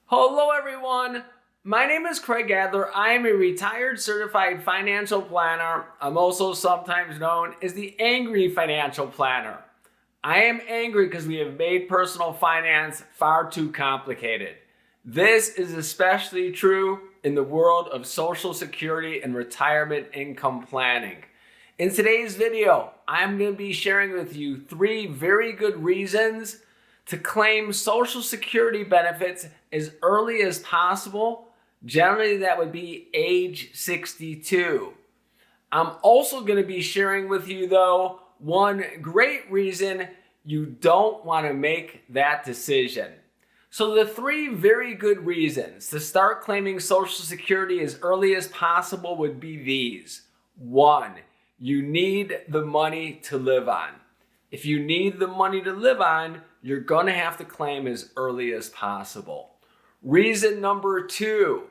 Hello everyone, my name is Craig Adler. I am a retired certified financial planner. I'm also sometimes known as the Angry Financial Planner. I am angry because we have made personal finance far too complicated. This is especially true in the world of Social Security and retirement income planning. In today's video, I'm going to be sharing with you 3 very good reasons to claim Social Security benefits as early as possible. Generally, that would be age 62. I'm also going to be sharing with you, though, one great reason you don't want to make that decision. So the 3 very good reasons to start claiming Social Security as early as possible would be these. 1, you need the money to live on. If you need the money to live on, you're going to have to claim as early as possible. Reason number 2,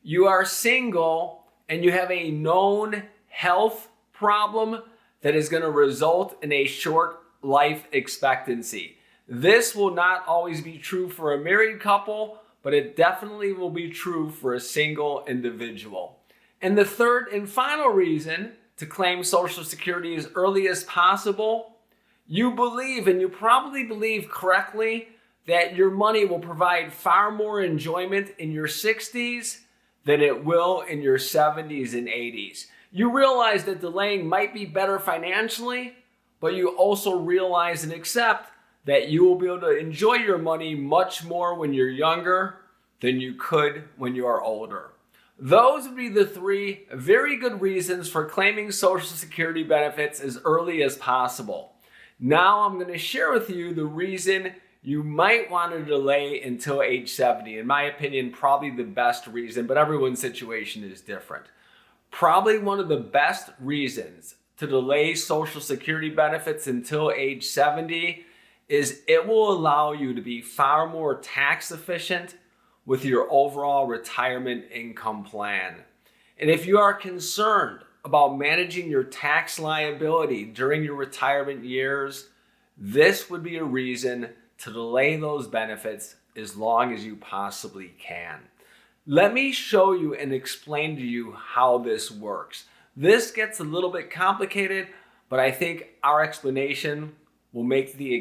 you are single and you have a known health problem that is going to result in a short life expectancy. This will not always be true for a married couple, but it definitely will be true for a single individual. And the 3rd and final reason to claim Social Security as early as possible, you believe, and you probably believe correctly, that your money will provide far more enjoyment in your 60s than it will in your 70s and 80s. You realize that delaying might be better financially, but you also realize and accept that you will be able to enjoy your money much more when you're younger than you could when you are older. Those would be the 3 very good reasons for claiming Social Security benefits as early as possible. Now I'm going to share with you the reason you might want to delay until age 70. In my opinion, probably the best reason, but everyone's situation is different. Probably one of the best reasons to delay Social Security benefits until age 70 is it will allow you to be far more tax efficient with your overall retirement income plan. And if you are concerned about managing your tax liability during your retirement years, this would be a reason to delay those benefits as long as you possibly can. Let me show you and explain to you how this works. This gets a little bit complicated, but I think our explanation will make the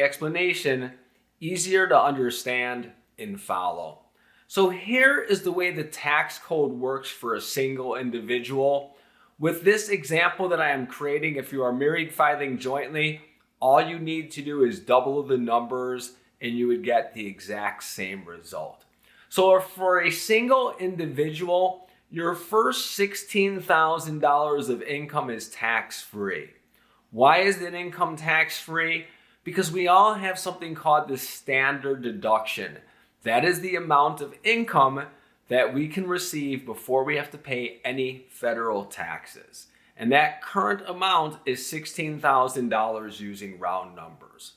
explanation easier to understand and follow. So here is the way the tax code works for a single individual. With this example that I am creating, if you are married filing jointly, all you need to do is double the numbers and you would get the exact same result. So for a single individual, your first $16,000 of income is tax-free. Why is that income tax-free? Because we all have something called the standard deduction. That is the amount of income that we can receive before we have to pay any federal taxes. And that current amount is $16,000 using round numbers.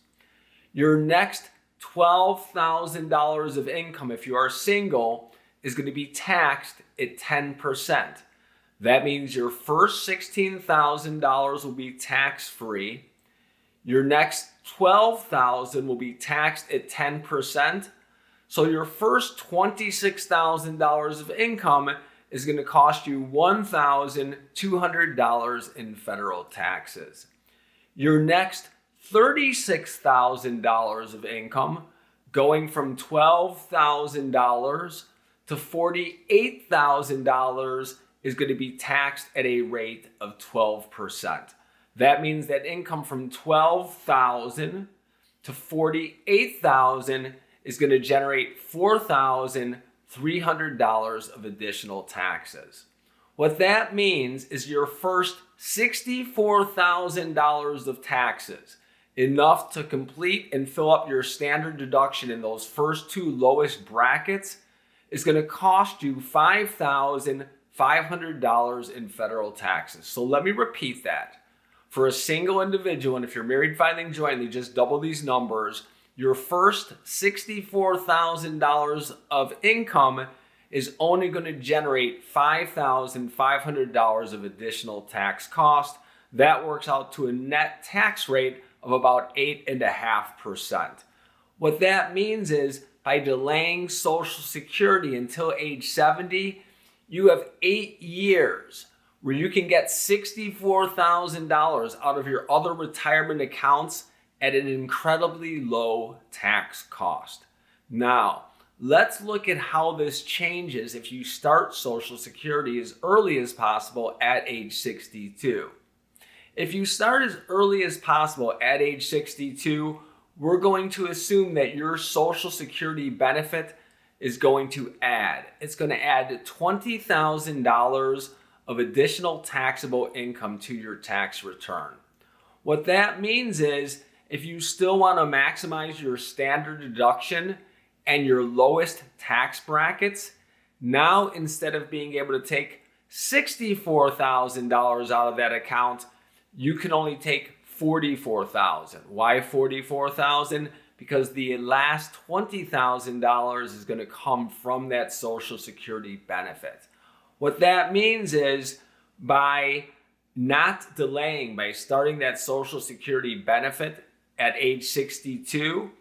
Your next $12,000 of income, if you are single, is going to be taxed at 10%. That means your first $16,000 will be tax-free. Your next $12,000 will be taxed at 10%. So your first $26,000 of income is going to cost you $1,200 in federal taxes. Your next $36,000 of income, going from $12,000 to $48,000, is going to be taxed at a rate of 12%. That means that income from $12,000 to $48,000 is going to generate $4,300 of additional taxes. What that means is your first $64,000 of taxes, enough to complete and fill up your standard deduction in those first 2 lowest brackets, is going to cost you $5,500 in federal taxes. So let me repeat that. For a single individual, and if you're married filing jointly, just double these numbers. Your first $64,000 of income is only going to generate $5,500 of additional tax cost. That works out to a net tax rate of about 8.5%. What that means is by delaying Social Security until age 70, you have 8 years where you can get $64,000 out of your other retirement accounts at an incredibly low tax cost. Now, let's look at how this changes if you start Social Security as early as possible at age 62. If you start as early as possible at age 62, we're going to assume that your Social Security benefit is going to add. It's going to add $20,000 of additional taxable income to your tax return. What that means is if you still want to maximize your standard deduction and your lowest tax brackets, now instead of being able to take $64,000 out of that account, you can only take $44,000. Why $44,000? Because the last $20,000 is going to come from that Social Security benefit. What that means is by not delaying, by starting that Social Security benefit at age 62,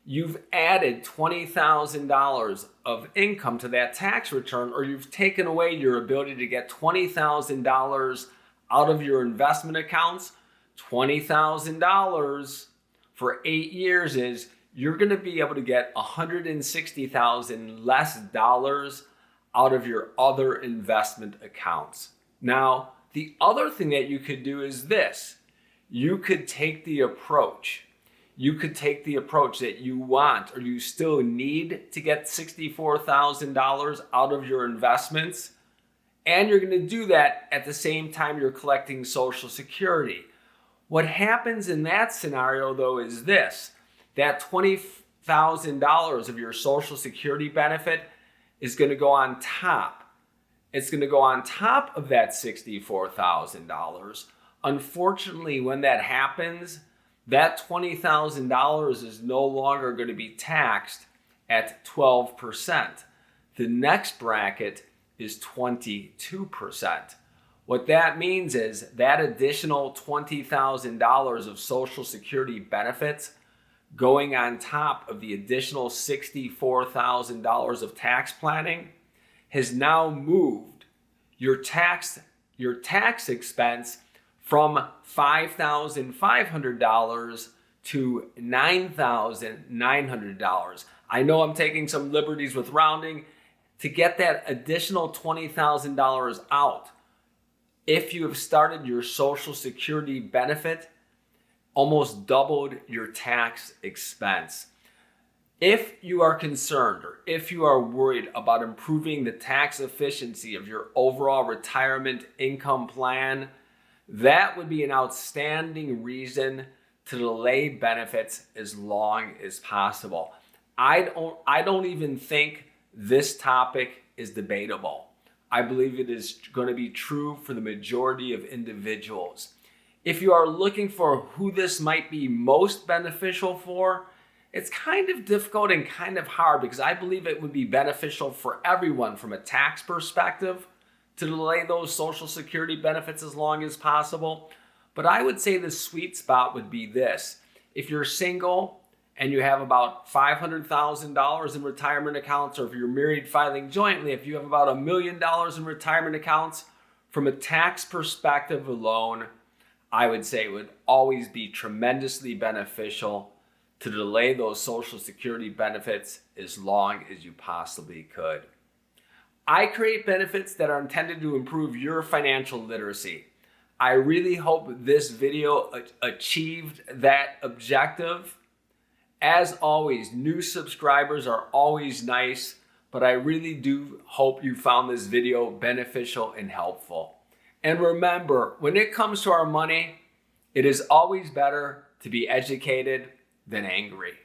you've added $20,000 of income to that tax return, or you've taken away your ability to get $20,000 out of your investment accounts. $20,000 for 8 years is you're going to be able to get $160,000 less dollars out of your other investment accounts. Now, the other thing that you could do is this. You could take the approach. That you want or you still need to get $64,000 out of your investments, and you're going to do that at the same time you're collecting Social Security. What happens in that scenario, though, is this. That $20,000 of your Social Security benefit is going to go on top. It's going to go on top of that $64,000. Unfortunately, when that happens, that $20,000 is no longer going to be taxed at 12%. The next bracket is 22%. What that means is that additional $20,000 of Social Security benefits going on top of the additional $64,000 of tax planning has now moved your tax expense from $5,500 to $9,900. I know I'm taking some liberties with rounding to get that additional $20,000 out. If you have started your Social Security benefit, almost doubled your tax expense. If you are concerned or if you are worried about improving the tax efficiency of your overall retirement income plan, that would be an outstanding reason to delay benefits as long as possible. I don't even think this topic is debatable. I believe it is going to be true for the majority of individuals. If you are looking for who this might be most beneficial for, it's kind of difficult and kind of hard because I believe it would be beneficial for everyone from a tax perspective to delay those Social Security benefits as long as possible. But I would say the sweet spot would be this. If you're single and you have about $500,000 in retirement accounts, or if you're married filing jointly, if you have about $1 million in retirement accounts, from a tax perspective alone, I would say it would always be tremendously beneficial to delay those Social Security benefits as long as you possibly could. I create benefits that are intended to improve your financial literacy. I really hope this video achieved that objective. As always, new subscribers are always nice, but I really do hope you found this video beneficial and helpful. And remember, when it comes to our money, it is always better to be educated than angry.